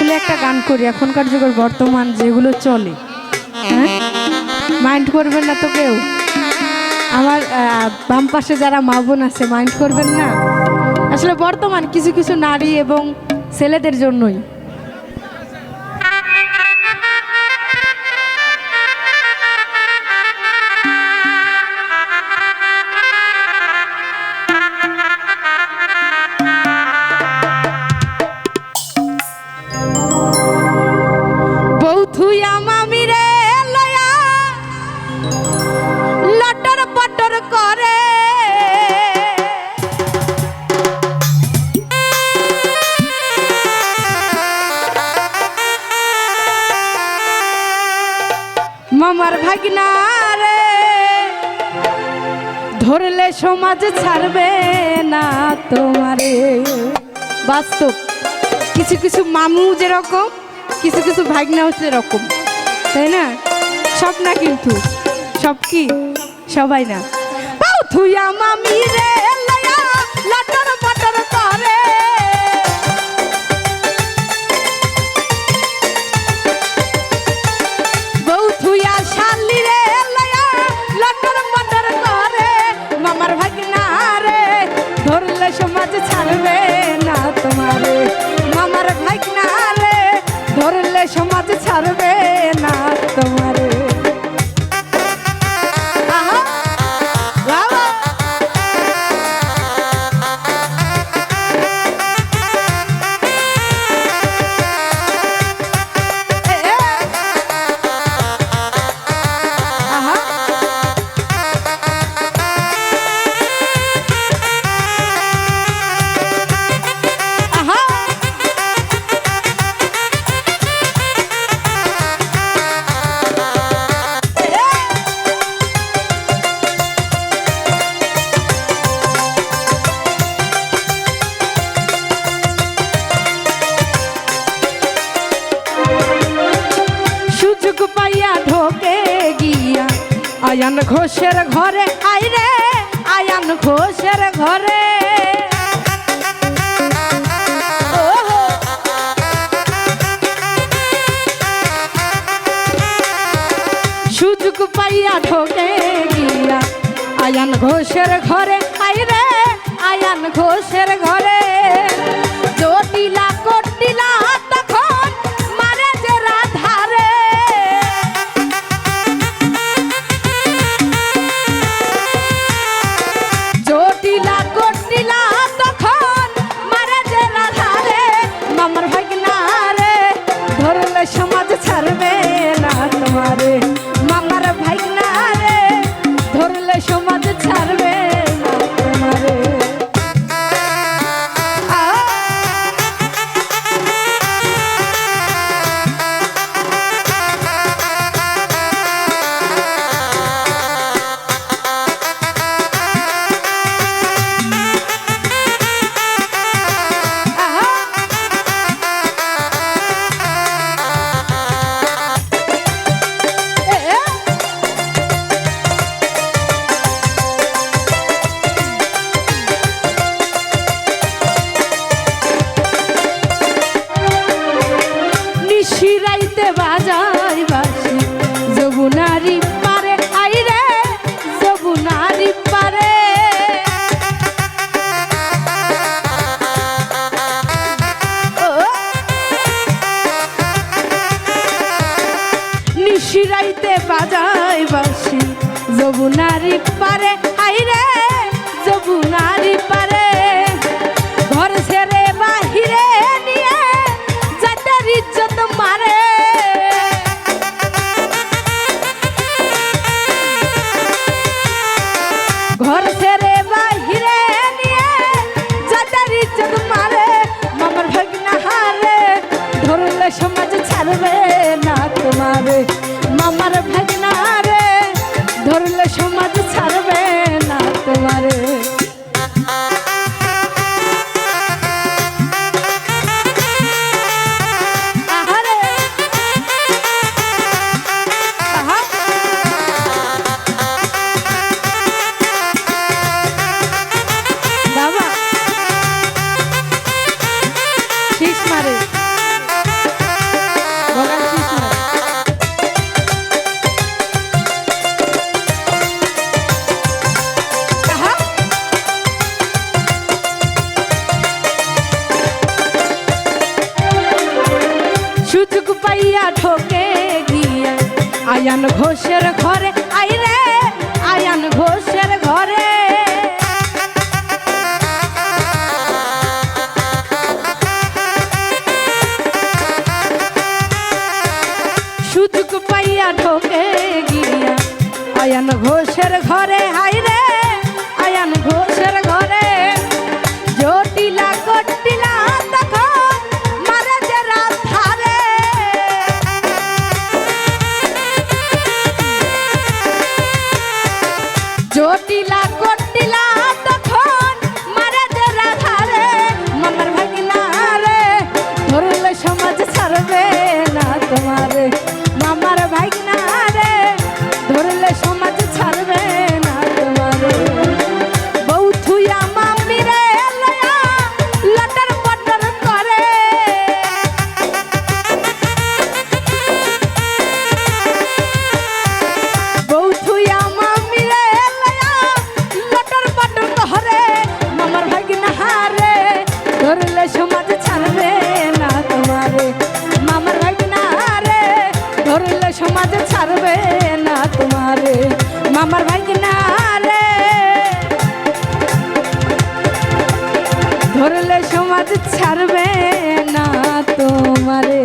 আসলে একটা গান করি এখনকার যুগের বর্তমান যেগুলো চলে, হ্যাঁ মাইন্ড করবেন না তো কেউ? আমার বাম পাশে যারা মা বোন আছে মাইন্ড করবেন না? আসলে বর্তমান কিছু কিছু নারী এবং ছেলেদের জন্যই। মামার ভাগনা রে ধরলে সমাজ ছাড়বে না তোমারে। বাস্তব, কিছু কিছু মামু যেরকম কিছু কিছু ভাগনাও সেরকম, তাই না? সব না কিন্তু, সব কি সবাই না। থুইয়া মামি রে লটর পটর করে, সমাজ ছাড়বে না তোমারে। মামার ভাগনা রে ধরলে সমাজ ছাড়বে না তোমারে। আয়ান ঘোষের ঘরে আইরে আয়ান ঘোষের ঘরে, সুযোগ পাইয়া ঢোকে গিয়া আয়ান ঘোষের ঘরে আইরে আয়ান ঘোষের ঘরে। জটিলা কটিলা তখন মারে যে রাধারে, সমাজ ছাড়বে না তোমারে। মামার ভাগনা রে ধরলে সমাজ ছাড়বে না তোমারে। শিরাইতে বাজাই বাসি যমুনারি পারে আইরে যমুনারি পারে, নিশিরাইতে বাজাই বাসি যমুনারি পারে আইরে যমুনারি পারে। ঘর ছেড়ে বাহিরে নিয়ে যাদের ইজ্জত মারে, ঘর ছেড়ে বাহিরে নিয়ে যাদের ইজ্জত মারে। মামার ভাগনা হারে ধরলে সমাজ ছাড়বে না তোমারে। মামার ভাগনা রে ধরলে সমাজ ছাড়বে না তোমারে। বাবা শীষ মারে আয়ান ঘোষের ঘরে আইরে আয়ান ঘোষের ঘরে সুযোগ পাইয়া ঢোকে গিরিয়া আয়ান ঘোষের ঘরে হাইরে আয়ান ঘোষের ঘরে জটিলা কটিলা তখন মারে যে রাত ধারে জটিলা কটিলা তখন মারে যে রাত ধারে মামার ভাগিনা রে ধরলে সমাজ ছাড়বে না তোমারে মামার ভাগিনা রে ধরলে সমাজ ছাড়বে না তোমারে বউ থুইয়া মামি রে লয়া লটর পটর করে বউ থুইয়া মামি রে লয়া লটর পটর করে মামার ভাগিনা রে ধরলে সমাজ ছাড়বে না তোমারে মামার ভাগিনা রে ধরলে সমাজ ছাড়বে না তোমারে মামার ভাগিনা রে ধরলে সমাজ ছাড়বে না তোমারে।